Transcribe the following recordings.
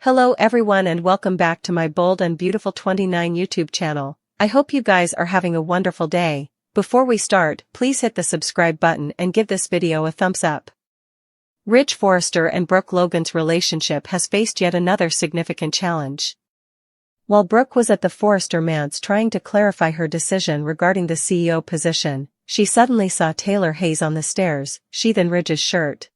Hello everyone and welcome back to my Bold and Beautiful 29 YouTube channel. I hope you guys are having a wonderful day. Before we start, please hit the subscribe button and give this video a thumbs up. Ridge Forrester and Brook Logan's relationship has faced yet another significant challenge. While Brook was at the Forrester manse trying to clarify her decision regarding the CEO position, she suddenly saw Taylor Hayes on the stairs, sheathing in Ridge's shirt.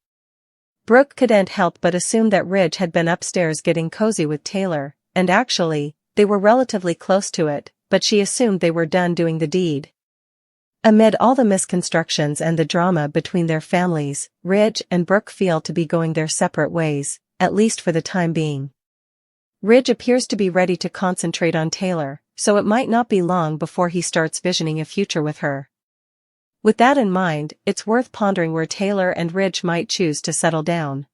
Brook couldn't help but assume that Ridge had been upstairs getting cozy with Taylor, and actually, they were relatively close to it, but she assumed they were done doing the deed. Amid all the misconstructions and the drama between their families, Ridge and Brook feel to be going their separate ways, at least for the time being. Ridge appears to be ready to concentrate on Taylor, so it might not be long before he starts visioning a future with her. With that in mind, it's worth pondering where Taylor and Ridge might choose to settle down.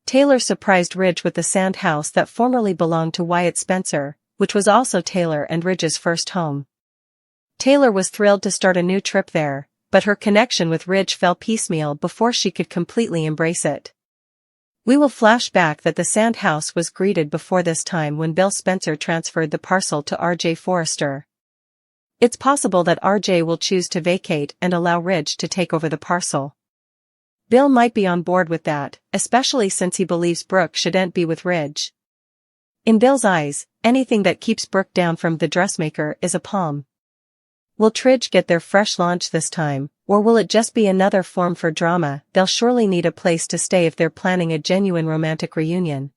Taylor surprised Ridge with the sand house that formerly belonged to Wyatt Spencer, which was also Taylor and Ridge's first home. Taylor was thrilled to start a new trip there, but her connection with Ridge fell piecemeal before she could completely embrace it. We will flash back that the sand house was greeted before this time when Bill Spencer transferred the parcel to R.J. Forrester. It's possible that R.J. will choose to vacate and allow Ridge to take over the parcel. Bill might be on board with that, especially since he believes Brook shouldn't be with Ridge. In Bill's eyes, anything that keeps Brook down from the dressmaker is a palm. Will Tridge get their fresh launch this time, or will it just be another form for drama? They'll surely need a place to stay if they're planning a genuine romantic reunion.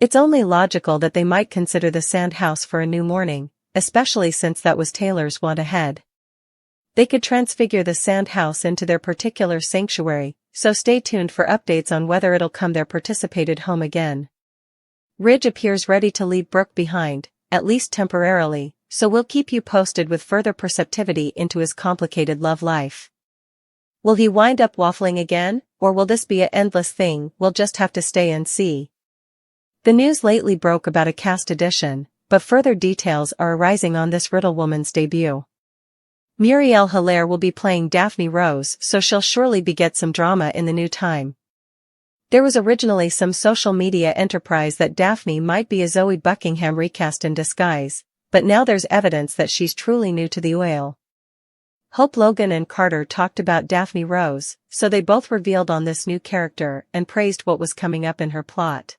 It's only logical that they might consider the sand house for a new morning, especially since that was Taylor's want ahead. They could transfigure the sand house into their particular sanctuary, so stay tuned for updates on whether it'll come their participated home again. Ridge appears ready to leave Brook behind, at least temporarily, so we'll keep you posted with further perceptivity into his complicated love life. Will he wind up waffling again, or will this be an endless thing? We'll just have to stay and see. The news lately broke about a cast addition, but further details are arising on this Riddle Woman's debut. Muriel Hilaire will be playing Daphne Rose, so she'll surely beget some drama in the new time. There was originally some social media enterprise that Daphne might be a Zoe Buckingham recast in disguise, but now there's evidence that she's truly new to the oil. Hope Logan and Carter talked about Daphne Rose, so they both revealed on this new character and praised what was coming up in her plot.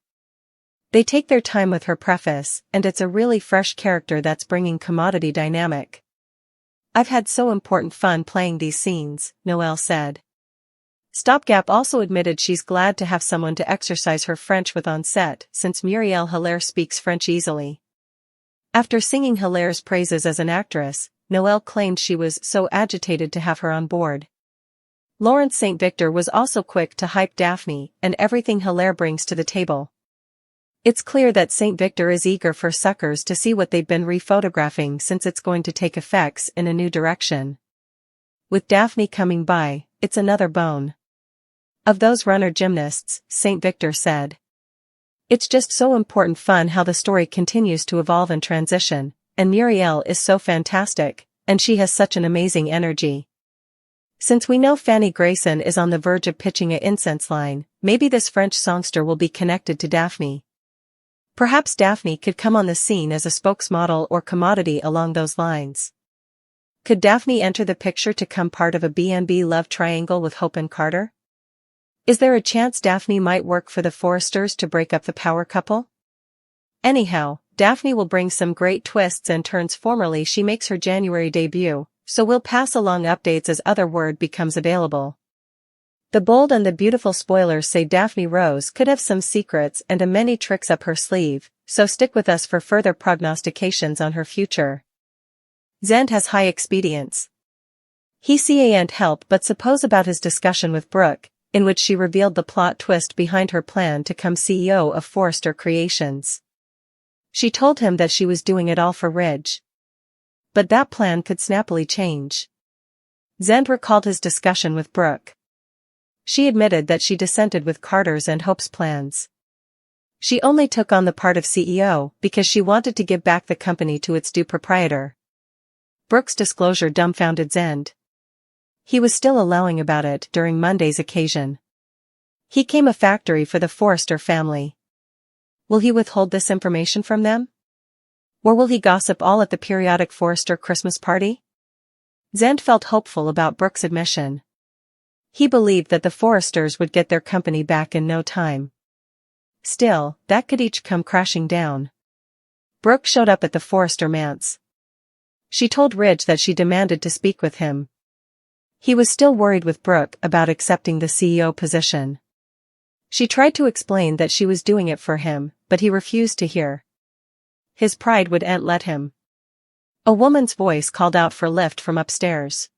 They take their time with her preface, and it's a really fresh character that's bringing commodity dynamic. I've had so important fun playing these scenes, Noelle said. Stopgap also admitted she's glad to have someone to exercise her French with on set, since Muriel Hilaire speaks French easily. After singing Hilaire's praises as an actress, Noelle claimed she was so agitated to have her on board. Lawrence St. Victor was also quick to hype Daphne and everything Hilaire brings to the table. It's clear that St. Victor is eager for suckers to see what they've been rephotographing since it's going to take effects in a new direction. With Daphne coming by, it's another bone. Of those runner gymnasts, St. Victor said. It's just so important fun how the story continues to evolve and transition, and Muriel is so fantastic, and she has such an amazing energy. Since we know Fanny Grayson is on the verge of pitching an incense line, maybe this French songster will be connected to Daphne. Perhaps Daphne could come on the scene as a spokesmodel or commodity along those lines. Could Daphne enter the picture to come part of a B&B love triangle with Hope and Carter? Is there a chance Daphne might work for the Forresters to break up the power couple? Anyhow, Daphne will bring some great twists and turns. Formerly she makes her January debut, so we'll pass along updates as other word becomes available. The Bold and the Beautiful spoilers say Daphne Rose could have some secrets and a many tricks up her sleeve, so stick with us for further prognostications on her future. Zend has high expedience. He can't help but suppose about his discussion with Brook, in which she revealed the plot twist behind her plan to become CEO of Forrester Creations. She told him that she was doing it all for Ridge. But that plan could snappily change. Zend recalled his discussion with Brook. She admitted that she dissented with Carter's and Hope's plans. She only took on the part of CEO because she wanted to give back the company to its due proprietor. Brook's disclosure dumbfounded Zend. He was still allowing about it during Monday's occasion. He came a factory for the Forrester family. Will he withhold this information from them? Or will he gossip all at the periodic Forrester Christmas party? Zand felt hopeful about Brook's admission. He believed that the Forresters would get their company back in no time. Still, that could each come crashing down. Brook showed up at the Forrester manse. She told Ridge that she demanded to speak with him. He was still worried with Brook about accepting the CEO position. She tried to explain that she was doing it for him, but he refused to hear. His pride wouldn't let him. A woman's voice called out for lift from upstairs.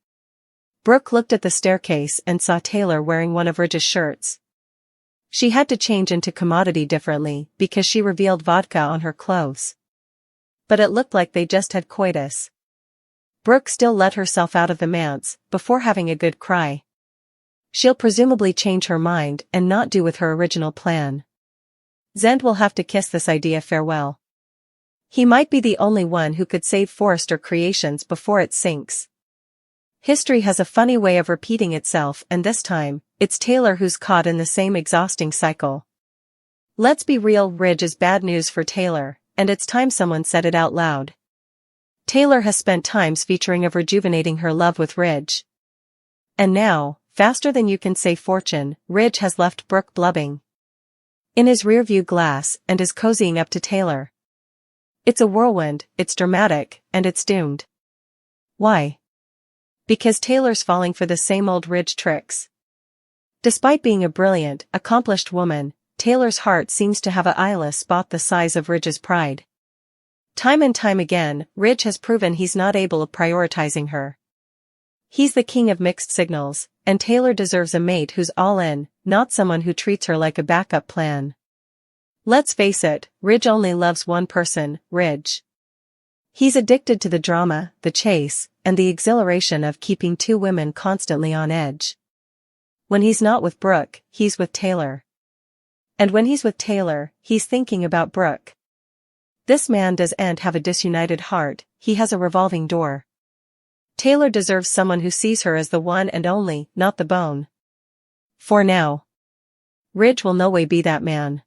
Brook looked at the staircase and saw Taylor wearing one of Ridge's shirts. She had to change into commodity differently because she revealed vodka on her clothes. But it looked like they just had coitus. Brook still let herself out of the manse, before having a good cry. She'll presumably change her mind and not do with her original plan. Zand will have to kiss this idea farewell. He might be the only one who could save Forrester Creations before it sinks. History has a funny way of repeating itself, and this time, it's Taylor who's caught in the same exhausting cycle. Let's be real, Ridge is bad news for Taylor, and it's time someone said it out loud. Taylor has spent times featuring of rejuvenating her love with Ridge. And now, faster than you can say fortune, Ridge has left Brook blubbing in his rearview glass and is cozying up to Taylor. It's a whirlwind, it's dramatic, and it's doomed. Why? Because Taylor's falling for the same old Ridge tricks. Despite being a brilliant, accomplished woman, Taylor's heart seems to have a eyeless spot the size of Ridge's pride. Time and time again, Ridge has proven he's not able of prioritizing her. He's the king of mixed signals, and Taylor deserves a mate who's all in, not someone who treats her like a backup plan. Let's face it, Ridge only loves one person, Ridge. He's addicted to the drama, the chase, and the exhilaration of keeping two women constantly on edge. When he's not with Brook, he's with Taylor. And when he's with Taylor, he's thinking about Brook. This man doesn't have a disunited heart, he has a revolving door. Taylor deserves someone who sees her as the one and only, not the bone. For now. Ridge will no way be that man.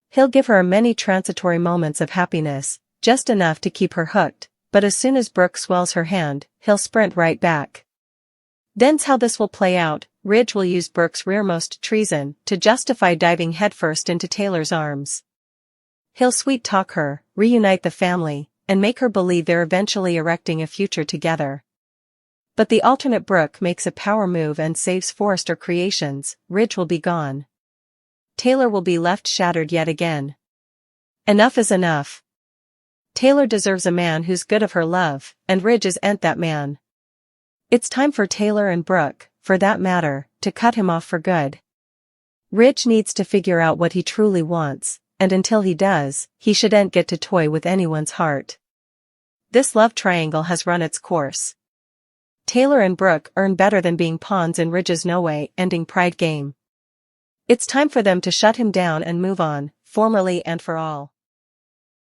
He'll give her many transitory moments of happiness, just enough to keep her hooked, but as soon as Brook swells her hand, he'll sprint right back. Then's how this will play out. Ridge will use Brook's rearmost treason to justify diving headfirst into Taylor's arms. He'll sweet-talk her, reunite the family, and make her believe they're eventually erecting a future together. But the alternate Brook makes a power move and saves Forrester Creations, Ridge will be gone. Taylor will be left shattered yet again. Enough is enough. Taylor deserves a man who's good of her love, and Ridge isn't that man. It's time for Taylor and Brook, for that matter, to cut him off for good. Ridge needs to figure out what he truly wants, and until he does, he shouldn't get to toy with anyone's heart. This love triangle has run its course. Taylor and Brook earn better than being pawns in Ridge's no-way-ending pride game. It's time for them to shut him down and move on, formally and for all.